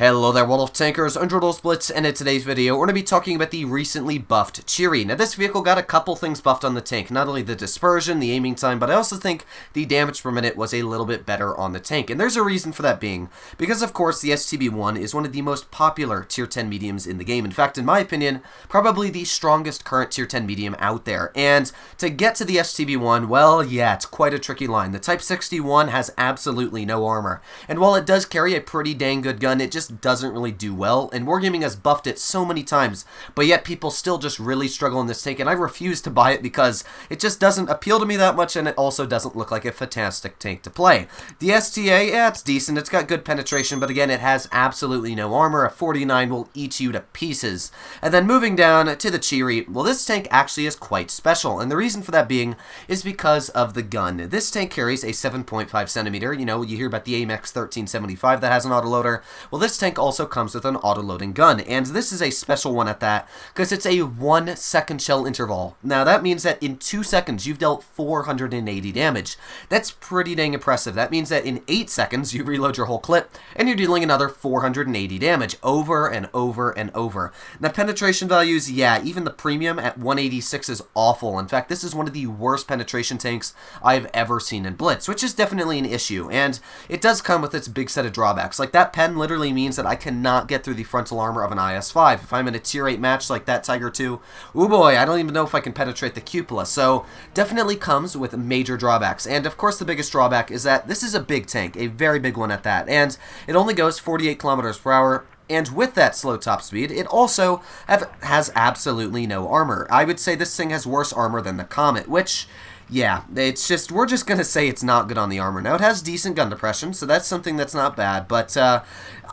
Hello there, World of Tankers, Blitz, and in today's video, we're going to be talking about the recently buffed Cheery. Now, this vehicle got a couple things buffed on the tank, not only the dispersion, the aiming time, but I also think the damage per minute was a little bit better on the tank. And there's a reason for that being, because of course, the STB-1 is one of the most popular Tier 10 mediums in the game. In fact, in my opinion, probably the strongest current Tier 10 medium out there. And to get to the STB-1, well, yeah, it's quite a tricky line. The Type 61 has absolutely no armor. And while it does carry a pretty dang good gun, it just doesn't really do well, and Wargaming has buffed it so many times, but yet people still just really struggle in this tank, and I refuse to buy it because it just doesn't appeal to me that much, and it also doesn't look like a fantastic tank to play. The STA, yeah, it's decent, it's got good penetration, but again, it has absolutely no armor. A 49 will eat you to pieces. And then moving down to the Cheery, well, this tank actually is quite special, and the reason for that being is because of the gun. This tank carries a 7.5 centimeter, you know, you hear about the AMX 1375 that has an autoloader. Well, this tank also comes with an autoloading gun, and this is a special one at that, because it's a 1 second shell interval. Now, that means that in 2 seconds, you've dealt 480 damage. That's pretty dang impressive. That means that in 8 seconds, you reload your whole clip, and you're dealing another 480 damage over and over and over. Now, penetration values, yeah, even the premium at 186 is awful. In fact, this is one of the worst penetration tanks I've ever seen in Blitz, which is definitely an issue, and it does come with its big set of drawbacks. Like, that pen literally means that I cannot get through the frontal armor of an IS-5. If I'm in a Tier 8 match like that Tiger 2, oh boy, I don't even know if I can penetrate the cupola. So, definitely comes with major drawbacks. And of course, the biggest drawback is that this is a big tank, a very big one at that, and it only goes 48 kilometers per hour. And with that slow top speed, it also has absolutely no armor. I would say this thing has worse armor than the Comet, which, yeah, it's just, we're just going to say it's not good on the armor. Now, it has decent gun depression, so that's something that's not bad, but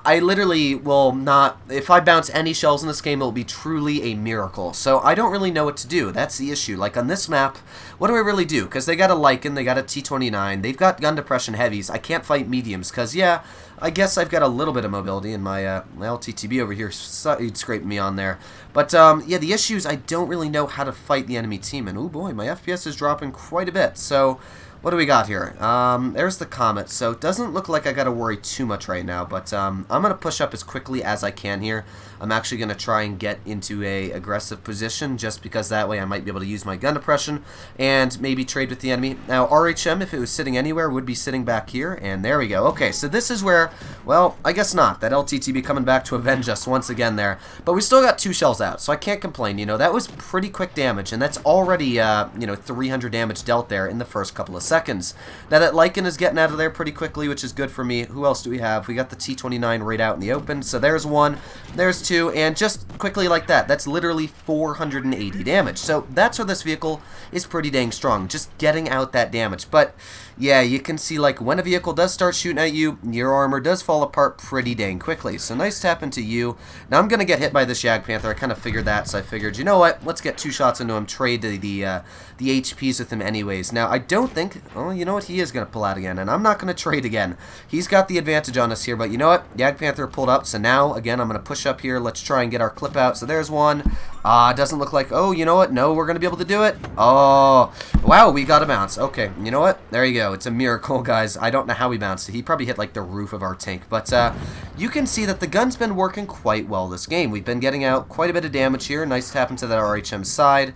I literally will not, if I bounce any shells in this game, it will be truly a miracle. So I don't really know what to do. That's the issue. Like, on this map, what do I really do? Because they got a Lycan, they got a T-29, they've got gun depression heavies. I can't fight mediums, because, yeah, I guess I've got a little bit of mobility, and my LTTB over here, he'd scrape me on there. But, yeah, the issue is I don't really know how to fight the enemy team, and oh boy, my FPS is dropping quite a bit. So, what do we got here? There's the Comet, so it doesn't look like I gotta worry too much right now, but I'm gonna push up as quickly as I can here. I'm actually gonna try and get into a aggressive position, just because that way I might be able to use my gun depression and maybe trade with the enemy. Now, RHM, if it was sitting anywhere, would be sitting back here, and there we go. Okay, so this is where, well, I guess not. That LTTB coming back to avenge us once again there, but we still got 2 shells out, so I can't complain. You know, that was pretty quick damage, and that's already, you know, 300 damage dealt there in the first couple of seconds. Now, that Lycan is getting out of there pretty quickly, which is good for me. Who else do we have? We got the T-29 right out in the open, so there's one, there's 2, and just quickly like that, that's literally 480 damage. So that's where this vehicle is pretty dang strong, just getting out that damage. But yeah, you can see, like, when a vehicle does start shooting at you, your armor does fall apart pretty dang quickly. So nice tap into you. Now I'm gonna get hit by this Jagdpanther. I kind of figured that, so I figured, you know what, let's get 2 shots into him, trade the HPs with him anyways. Now I don't think, oh, you know what, he is gonna pull out again, and I'm not gonna trade again. He's got the advantage on us here, but you know what, Jagdpanther pulled up, so now again I'm gonna push up here. Let's try and get our clip out. So there's one. Doesn't look like, oh, you know what, no, we're gonna be able to do it. Oh, wow, we got a bounce. Okay, you know what, there you go. It's a miracle, guys. I don't know how he bounced. He probably hit like the roof of our tank, but you can see that the gun's been working quite well this game. We've been getting out quite a bit of damage here. Nice tap into that RHM side.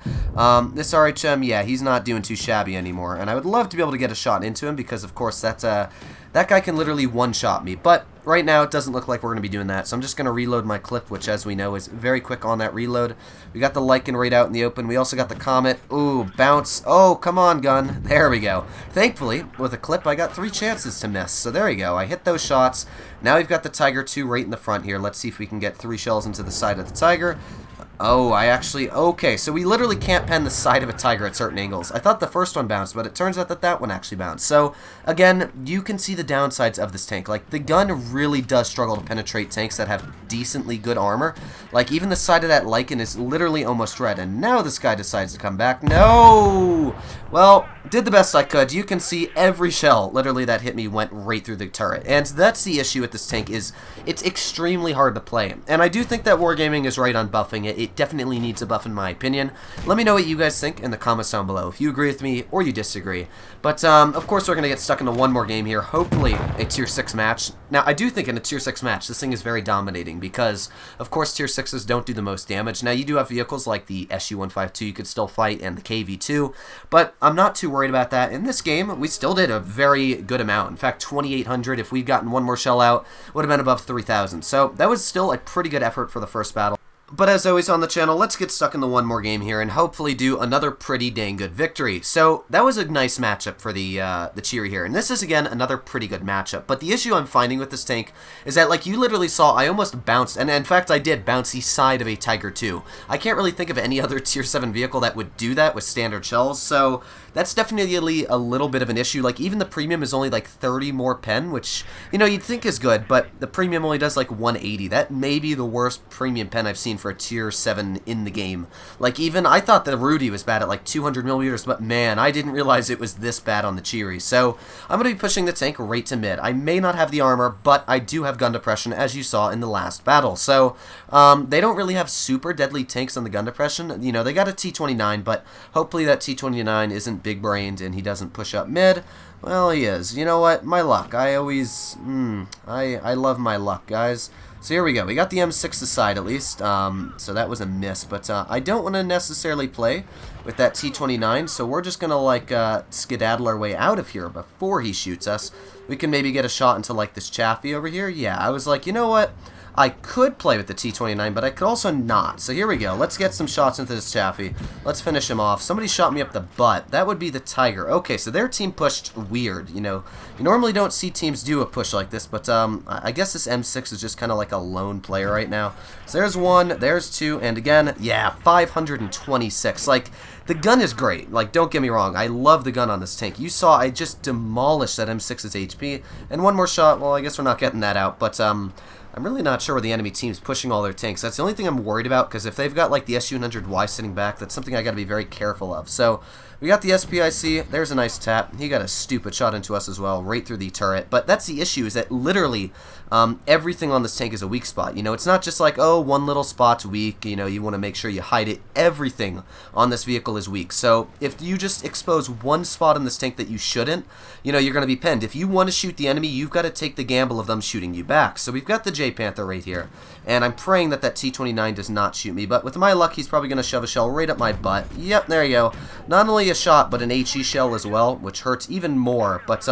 This RHM, yeah, he's not doing too shabby anymore, and I would love to be able to get a shot into him because, of course, that's that guy can literally one-shot me, but right now it doesn't look like we're going to be doing that, so I'm just going to reload my clip, which, as we know, is very quick on that reload. We got the Lycan right out in the open. We also got the Comet. Ooh, bounce. Oh, come on, gun. There we go. Thankfully, with a clip, I got 3 chances to miss, so there we go. I hit those shots. Now we've got the Tiger 2 right in the front here. Let's see if we can get 3 shells into the side of the Tiger. Oh, I actually, okay, so we literally can't pen the side of a Tiger at certain angles. I thought the first one bounced, but it turns out that that one actually bounced. So, again, you can see the downsides of this tank. Like, the gun really does struggle to penetrate tanks that have decently good armor. Like, even the side of that Lycan is literally almost red, and now this guy decides to come back. No! Well, did the best I could. You can see every shell, literally, that hit me went right through the turret. And that's the issue with this tank, is it's extremely hard to play. And I do think that Wargaming is right on buffing it. it definitely needs a buff in my opinion. Let me know what you guys think in the comments down below, if you agree with me or you disagree. But, of course, we're going to get stuck into one more game here, hopefully a Tier 6 match. Now, I do think in a Tier 6 match, this thing is very dominating because, of course, Tier 6s don't do the most damage. Now, you do have vehicles like the SU-152 you could still fight and the KV-2, but I'm not too worried about that. In this game, we still did a very good amount. In fact, 2,800, if we'd gotten one more shell out, would have been above 3,000. So that was still a pretty good effort for the first battle. But as always on the channel, let's get stuck into one more game here and hopefully do another pretty dang good victory. So that was a nice matchup for the Cheery here, and this is again another pretty good matchup. But the issue I'm finding with this tank is that, like you literally saw, I almost bounced, and in fact I did bounce the side of a Tiger II. I can't really think of any other Tier 7 vehicle that would do that with standard shells, so that's definitely a little bit of an issue. Like, even the premium is only like 30 more pen, which, you know, you'd think is good, but the premium only does like 180. That may be the worst premium pen I've seen for a Tier 7 in the game. Like, even, I thought the Rudy was bad at like 200 millimeters, but man, I didn't realize it was this bad on the Cheery. So, I'm going to be pushing the tank right to mid. I may not have the armor, but I do have gun depression, as you saw in the last battle. So, they don't really have super deadly tanks on the gun depression. You know, they got a T-29, but hopefully that T-29 isn't big-brained and he doesn't push up mid. Well, he is. You know what? My luck. I always... I love my luck, guys. So here we go. We got the M6 aside, at least. So that was a miss. But I don't want to necessarily play with that T-29, so we're just going to, like, skedaddle our way out of here before he shoots us. We can maybe get a shot into, like, this Chaffee over here. Yeah, I was like, you know what? I could play with the T-29, but I could also not. So here we go. Let's get some shots into this Chaffee. Let's finish him off. Somebody shot me up the butt. That would be the Tiger. Okay, so their team pushed weird, you know. You normally don't see teams do a push like this, but I guess this M6 is just kind of like a lone player right now. So there's one, there's two, and again, yeah, 526. Like, the gun is great. Like, don't get me wrong. I love the gun on this tank. You saw I just demolished that M6's HP. And one more shot. Well, I guess we're not getting that out, but I'm really not sure where the enemy team's pushing all their tanks. That's the only thing I'm worried about, because if they've got, like, the SU-100Y sitting back, that's something I got to be very careful of. So, we got the SPIC. There's a nice tap. He got a stupid shot into us as well, right through the turret. But that's the issue, is that literally everything on this tank is a weak spot. You know, it's not just like, oh, one little spot's weak. You know, you want to make sure you hide it. Everything on this vehicle is weak. So, if you just expose one spot in this tank that you shouldn't, you know, you're going to be pinned. If you want to shoot the enemy, you've got to take the gamble of them shooting you back. So, we've got the J-Panther right here. And I'm praying that that T-29 does not shoot me. But with my luck, he's probably going to shove a shell right up my butt. Yep, there you go. Not only a shot, but an HE shell as well, which hurts even more. But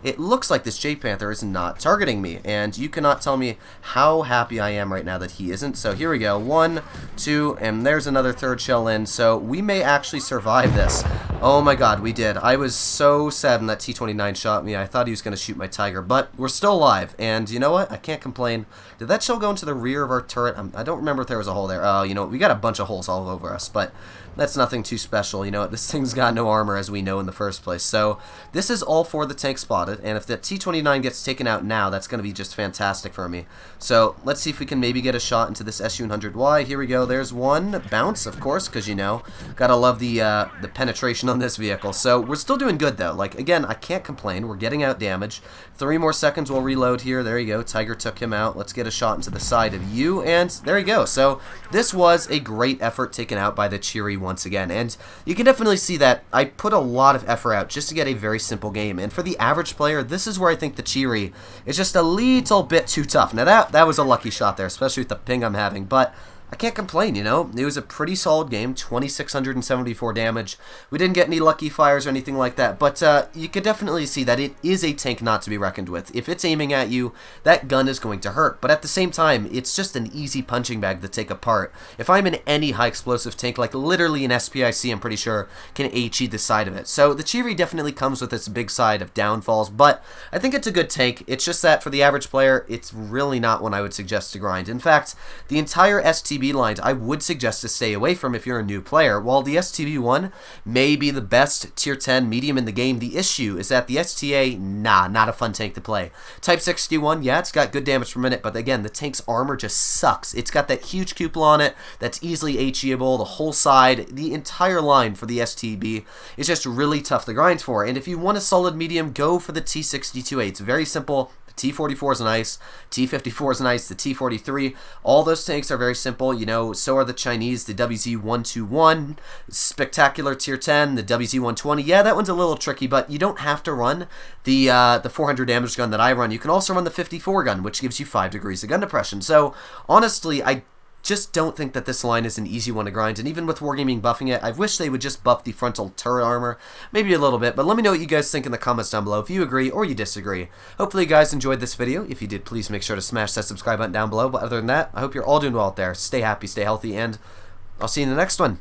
it looks like this J-Panther is not targeting me. And you cannot tell me how happy I am right now that he isn't. So here we go. 1, 2, and there's another third shell in. So we may actually survive this. Oh my god, we did. I was so sad when that T-29 shot me. I thought he was going to shoot my Tiger. But we're still alive. And you know what? I can't complain. Did that shell go into the rear of our turret? I don't remember if there was a hole there. Oh, you know, we got a bunch of holes all over us, but that's nothing too special. You know, this thing's got no armor, as we know in the first place. So this is all for the tank spotted, and if the T-29 gets taken out now, that's going to be just fantastic for me. So let's see if we can maybe get a shot into this SU-100Y. Here we go. There's one. Bounce, of course, because, you know, gotta love the penetration on this vehicle. So we're still doing good, though. Like, again, I can't complain. We're getting out damage. 3 more seconds, we'll reload here. There you go. Tiger took him out. Let's get a shot into the side of you, and there you go. So this was a great effort taken out by the Cheery once again, and you can definitely see that I put a lot of effort out just to get a very simple game, and for the average player, this is where I think the Cheery is just a little bit too tough. Now that was a lucky shot there, especially with the ping I'm having, but I can't complain, you know. It was a pretty solid game, 2,674 damage. We didn't get any lucky fires or anything like that, but you could definitely see that it is a tank not to be reckoned with. If it's aiming at you, that gun is going to hurt, but at the same time, it's just an easy punching bag to take apart. If I'm in any high explosive tank, like literally an SPIC, I'm pretty sure, can HE the side of it. So the Cheery definitely comes with its big side of downfalls, but I think it's a good tank. It's just that for the average player, it's really not one I would suggest to grind. In fact, the entire STB lines I would suggest to stay away from if you're a new player. While the STB1 may be the best tier 10 medium in the game, the issue is that the STA, not a fun tank to play. Type 61, yeah, it's got good damage per minute, but again, the tank's armor just sucks. It's got that huge cupola on it that's easily HEable, the whole side, the entire line for the STB is just really tough to grind for, and if you want a solid medium, go for the T62A. It's very simple. T-44 is nice, T-54 is nice, the T-43, all those tanks are very simple, you know, so are the Chinese, the WZ-121, spectacular tier 10, the WZ-120, yeah, that one's a little tricky, but you don't have to run the 400 damage gun that I run. You can also run the 54 gun, which gives you 5 degrees of gun depression. So, honestly, I just don't think that this line is an easy one to grind, and even with Wargaming buffing it, I wish they would just buff the frontal turret armor, maybe a little bit, but let me know what you guys think in the comments down below, if you agree or you disagree. Hopefully you guys enjoyed this video. If you did, please make sure to smash that subscribe button down below, but other than that, I hope you're all doing well out there. Stay happy, stay healthy, and I'll see you in the next one.